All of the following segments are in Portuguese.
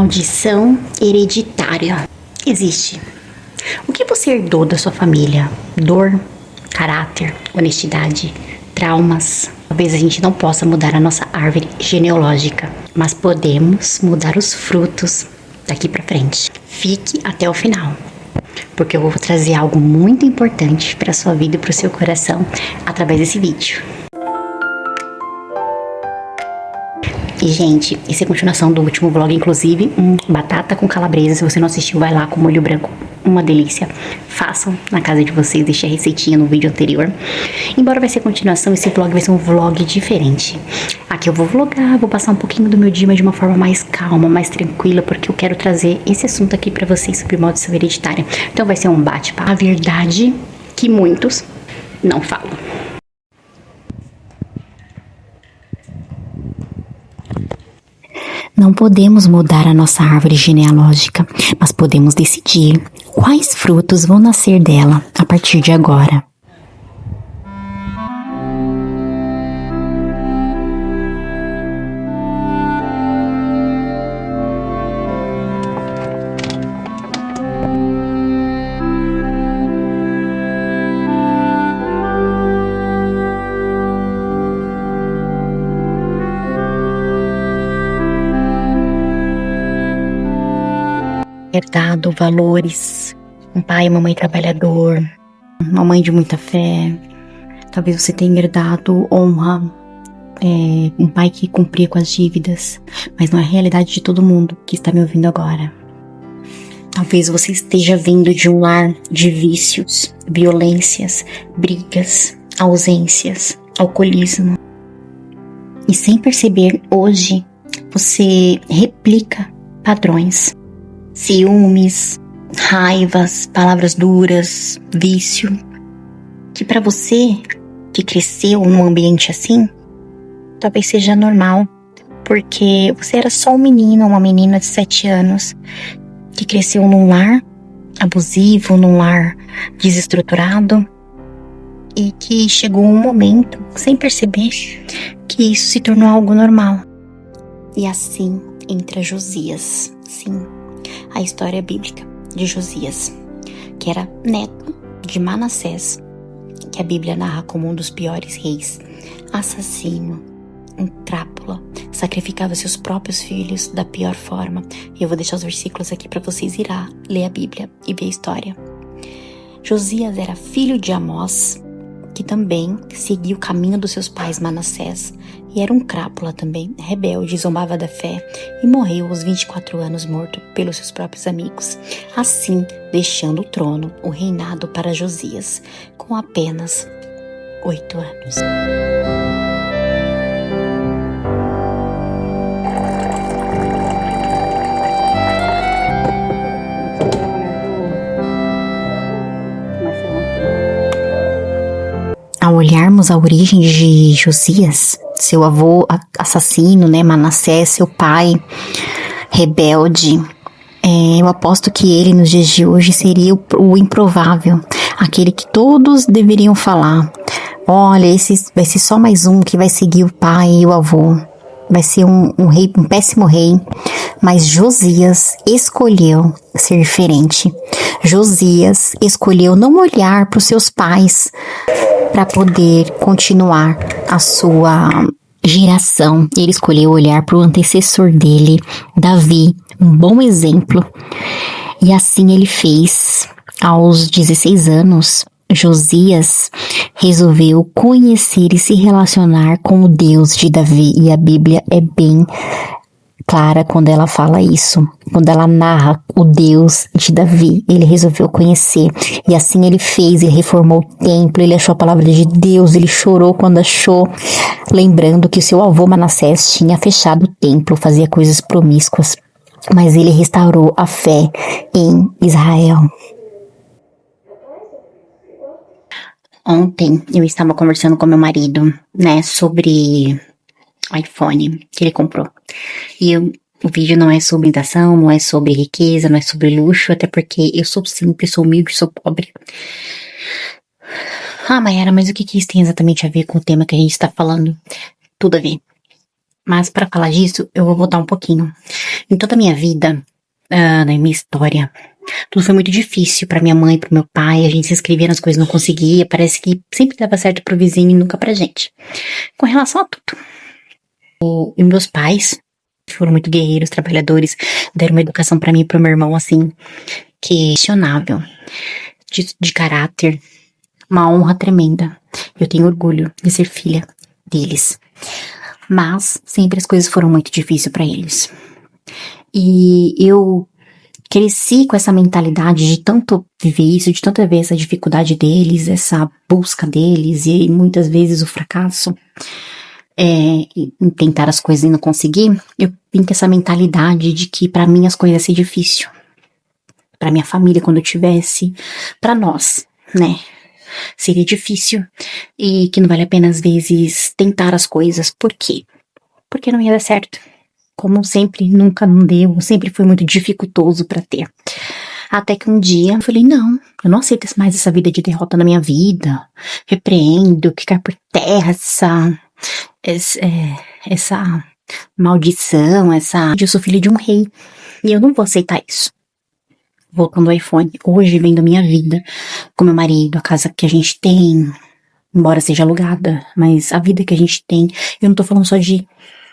Maldição hereditária. Existe. O que você herdou da sua família? Dor, caráter, honestidade, traumas. Talvez a gente não possa mudar a nossa árvore genealógica, mas podemos mudar os frutos daqui pra frente. Fique até o final, porque eu vou trazer algo muito importante para sua vida e para o seu coração através desse vídeo. E, gente, essa é a continuação do último vlog, inclusive, batata com calabresa. Se você não assistiu, vai lá com molho branco. Uma delícia. Façam na casa de vocês, deixei a receitinha no vídeo anterior. Embora vai ser continuação, esse vlog vai ser um vlog diferente. Aqui eu vou vlogar, vou passar um pouquinho do meu dia, mas de uma forma mais calma, mais tranquila, porque eu quero trazer esse assunto aqui pra vocês sobre maldição hereditária. Então vai ser um bate-papo. A verdade que muitos não falam. Não podemos mudar a nossa árvore genealógica, mas podemos decidir quais frutos vão nascer dela a partir de agora. Herdado valores, um pai e uma mãe trabalhador, uma mãe de muita fé. Talvez você tenha herdado honra, um pai que cumpria com as dívidas, mas não é a realidade de todo mundo que está me ouvindo agora. Talvez você esteja vindo de um lar de vícios, violências, brigas, ausências, alcoolismo. E sem perceber, hoje, você replica padrões. Ciúmes, raivas, palavras duras, vício, que para você que cresceu num ambiente assim, talvez seja normal, porque você era só um menino, uma menina de 7 anos, que cresceu num lar abusivo, num lar desestruturado, e que chegou um momento, sem perceber, que isso se tornou algo normal. E assim entra Josias, sim, a história bíblica de Josias, que era neto de Manassés, que a Bíblia narra como um dos piores reis, assassino, um trápula, sacrificava seus próprios filhos da pior forma. E eu vou deixar os versículos aqui para vocês ir lá, ler a Bíblia e ver a história. Josias era filho de Amós, que também seguia o caminho dos seus pais Manassés, e era um crápula também, rebelde, zombava da fé, e morreu aos 24 anos morto pelos seus próprios amigos, assim deixando o trono, o reinado para Josias, com apenas 8 anos. Ao olharmos a origem de Josias, seu avô assassino, Manassés, seu pai rebelde, eu aposto que ele nos dias de hoje seria o improvável, aquele que todos deveriam falar: olha, esse vai ser só mais um que vai seguir o pai e o avô, vai ser um rei, um péssimo rei. Mas Josias escolheu ser diferente. Josias escolheu não olhar para os seus pais para poder continuar a sua geração. Ele escolheu olhar para o antecessor dele, Davi, um bom exemplo. E assim ele fez. Aos 16 anos, Josias resolveu conhecer e se relacionar com o Deus de Davi. E a Bíblia é bem clara quando ela fala isso, quando ela narra o Deus de Davi. Ele resolveu conhecer, e assim ele fez, ele reformou o templo, ele achou a palavra de Deus, ele chorou quando achou, lembrando que o seu avô Manassés tinha fechado o templo, fazia coisas promíscuas, mas ele restaurou a fé em Israel. Ontem eu estava conversando com meu marido, sobre iPhone que ele comprou. E o vídeo não é sobre imitação, não é sobre riqueza, não é sobre luxo, até porque eu sou simples, sou humilde, sou pobre. Mayara, mas o que isso tem exatamente a ver com o tema que a gente está falando? Tudo a ver. Mas para falar disso, eu vou voltar um pouquinho. Em toda a minha vida, na minha história, tudo foi muito difícil pra minha mãe, pro meu pai. A gente se inscrevia nas coisas, não conseguia. Parece que sempre dava certo pro vizinho e nunca pra gente. Com relação a tudo. E meus pais foram muito guerreiros, trabalhadores, deram uma educação pra mim e pro meu irmão, assim, questionável, de caráter, uma honra tremenda. Eu tenho orgulho de ser filha deles. Mas sempre as coisas foram muito difíceis pra eles. E eu cresci com essa mentalidade de tanto viver isso, de tanto ver essa dificuldade deles, essa busca deles e muitas vezes o fracasso em tentar as coisas e não conseguir. Eu vim com essa mentalidade de que pra mim as coisas iam ser difícil. Pra minha família quando eu tivesse, pra nós, né? Seria difícil e que não vale a pena às vezes tentar as coisas. Por quê? Porque não ia dar certo. Como sempre, nunca não deu, sempre foi muito dificultoso pra ter. Até que um dia eu falei, não, eu não aceito mais essa vida de derrota na minha vida. Repreendo, que cai por terra essa maldição, eu sou filha de um rei. E eu não vou aceitar isso. Voltando ao iPhone, hoje vem da minha vida, com meu marido, a casa que a gente tem, embora seja alugada, mas a vida que a gente tem, eu não tô falando só de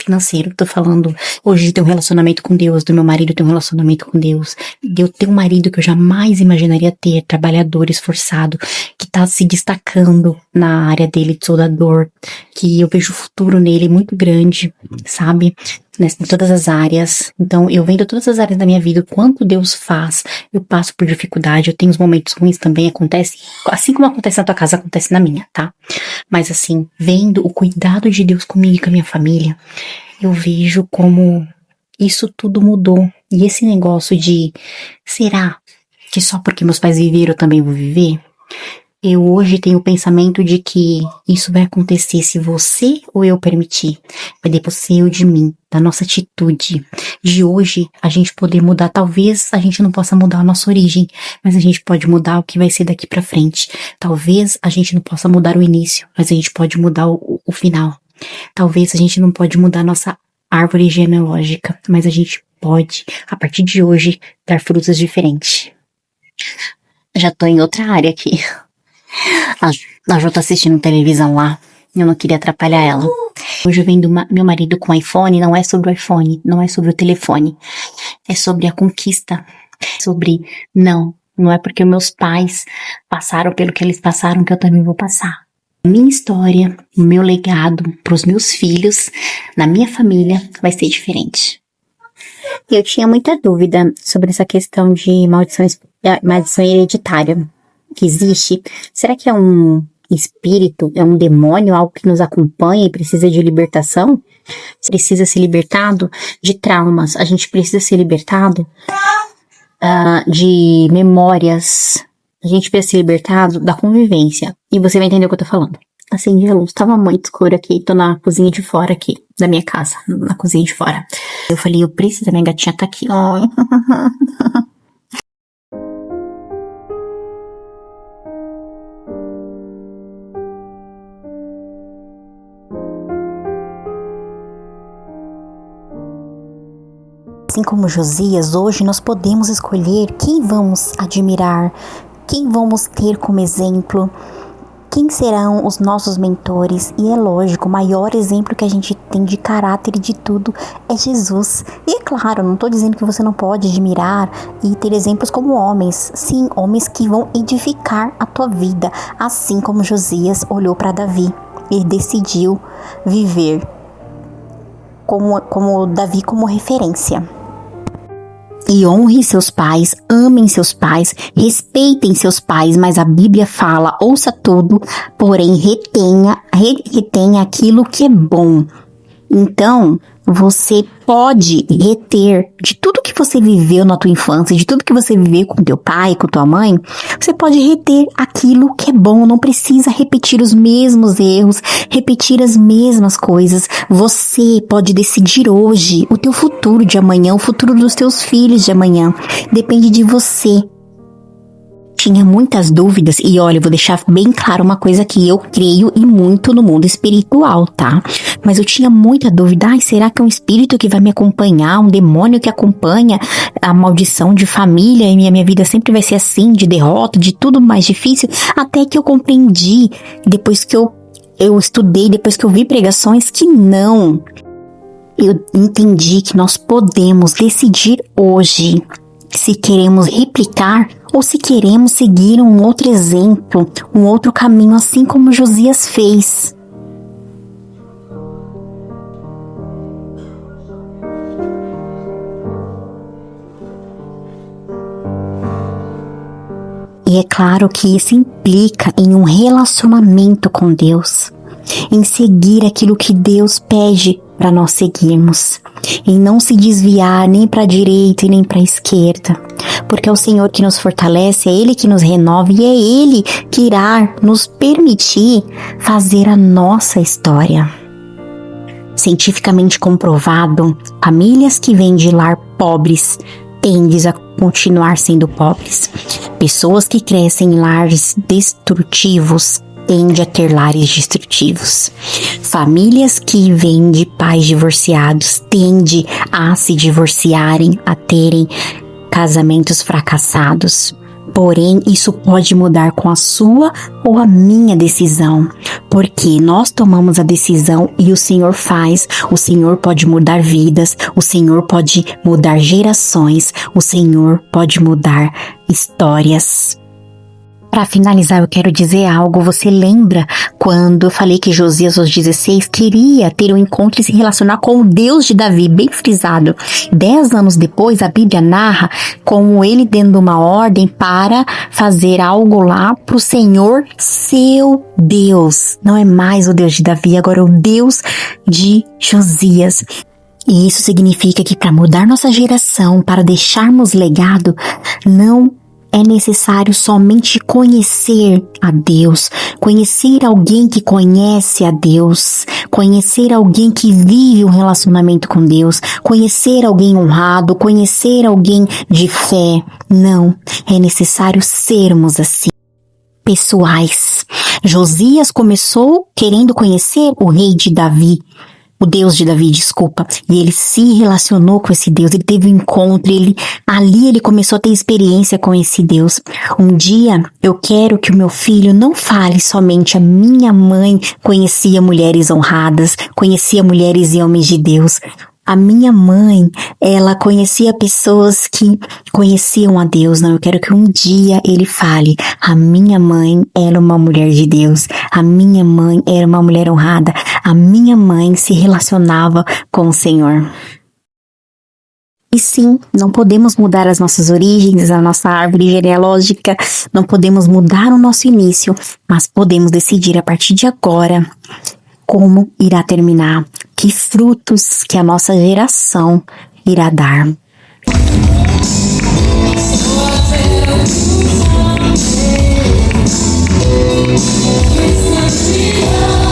financeiro, tô falando hoje de ter um relacionamento com Deus, do meu marido ter um relacionamento com Deus, de eu ter um marido que eu jamais imaginaria ter, trabalhador, esforçado, que tá se destacando na área dele de soldador, que eu vejo o futuro nele muito grande, sabe? Em todas as áreas. Então, eu vendo todas as áreas da minha vida, o quanto Deus faz, eu passo por dificuldade, eu tenho os momentos ruins também, acontece, assim como acontece na tua casa, acontece na minha, tá? Mas assim, vendo o cuidado de Deus comigo e com a minha família, eu vejo como isso tudo mudou. E esse negócio de, será que só porque meus pais viveram eu também vou viver? Eu hoje tenho o pensamento de que isso vai acontecer se você ou eu permitir. Vai depender seu de mim, da nossa atitude. De hoje a gente poder mudar. Talvez a gente não possa mudar a nossa origem, mas a gente pode mudar o que vai ser daqui pra frente. Talvez a gente não possa mudar o início, mas a gente pode mudar o final. Talvez a gente não pode mudar a nossa árvore genealógica, mas a gente pode, a partir de hoje, dar frutos diferentes. Já tô em outra área aqui. A Jo tá assistindo televisão lá. Eu não queria atrapalhar ela. Hoje eu vendo meu marido com iPhone. Não é sobre o iPhone, não é sobre o telefone. É sobre a conquista. Sobre, não é porque meus pais passaram pelo que eles passaram que eu também vou passar. Minha história, o meu legado pros meus filhos, na minha família, vai ser diferente. Eu tinha muita dúvida sobre essa questão de maldição hereditária que existe. Será que é um espírito, é um demônio, algo que nos acompanha e precisa de libertação? Precisa ser libertado de traumas. A gente precisa ser libertado de memórias. A gente precisa ser libertado da convivência. E você vai entender o que eu tô falando. Acendi a luz, tava muito escuro aqui. Tô na cozinha de fora aqui, da minha casa. Na cozinha de fora. Eu falei, eu preciso, minha gatinha tá aqui. Ó. Assim como Josias, hoje nós podemos escolher quem vamos admirar, quem vamos ter como exemplo, quem serão os nossos mentores. E é lógico, o maior exemplo que a gente tem de caráter e de tudo é Jesus. E é claro, não estou dizendo que você não pode admirar e ter exemplos como homens. Sim, homens que vão edificar a tua vida. Assim como Josias olhou para Davi e decidiu viver como Davi como referência. E honre seus pais, amem seus pais, respeitem seus pais, mas a Bíblia fala, ouça tudo, porém retenha aquilo que é bom. Então, você pode reter de tudo que você viveu na tua infância, de tudo que você viveu com teu pai, com tua mãe, você pode reter aquilo que é bom, não precisa repetir os mesmos erros, repetir as mesmas coisas. Você pode decidir hoje o teu futuro de amanhã, o futuro dos teus filhos de amanhã. Depende de você. tinha muitas dúvidas, e olha, eu vou deixar bem claro uma coisa que eu creio e muito no mundo espiritual, tá? Mas eu tinha muita dúvida, será que é um espírito que vai me acompanhar, um demônio que acompanha a maldição de família, e minha vida sempre vai ser assim, de derrota, de tudo mais difícil, até que eu compreendi, depois que eu estudei, depois que eu vi pregações, que não. Eu entendi que nós podemos decidir hoje se queremos replicar ou se queremos seguir um outro exemplo, um outro caminho, assim como Josias fez. E é claro que isso implica em um relacionamento com Deus, em seguir aquilo que Deus pede para nós seguirmos, em não se desviar nem para a direita e nem para a esquerda, porque é o Senhor que nos fortalece, é Ele que nos renova e é Ele que irá nos permitir fazer a nossa história. Cientificamente comprovado, famílias que vêm de lar pobres tendem a continuar sendo pobres. Pessoas que crescem em lares destrutivos tende a ter lares destrutivos. Famílias que vêm de pais divorciados tendem a se divorciarem, a terem casamentos fracassados. Porém, isso pode mudar com a sua ou a minha decisão, porque nós tomamos a decisão e o Senhor faz. O Senhor pode mudar vidas, o Senhor pode mudar gerações, o Senhor pode mudar histórias. Para finalizar, eu quero dizer algo. Você lembra quando eu falei que Josias, aos 16, queria ter um encontro e se relacionar com o Deus de Davi, bem frisado. 10 anos depois, a Bíblia narra como ele dando uma ordem para fazer algo lá para o Senhor, seu Deus. Não é mais o Deus de Davi, agora é o Deus de Josias. E isso significa que para mudar nossa geração, para deixarmos legado, não é necessário somente conhecer a Deus, conhecer alguém que conhece a Deus, conhecer alguém que vive um relacionamento com Deus, conhecer alguém honrado, conhecer alguém de fé. Não, é necessário sermos assim, pessoais. Josias começou querendo conhecer o rei de Davi, o Deus de Davi, desculpa, e ele se relacionou com esse Deus, ele teve um encontro, ali ele começou a ter experiência com esse Deus. Um dia, eu quero que o meu filho não fale somente a minha mãe conhecia mulheres honradas, conhecia mulheres e homens de Deus. A minha mãe, ela conhecia pessoas que conheciam a Deus. Não, eu quero que um dia ele fale, a minha mãe era uma mulher de Deus, a minha mãe era uma mulher honrada, a minha mãe se relacionava com o Senhor. E sim, não podemos mudar as nossas origens, a nossa árvore genealógica, não podemos mudar o nosso início, mas podemos decidir a partir de agora como irá terminar, que frutos que a nossa geração irá dar. It's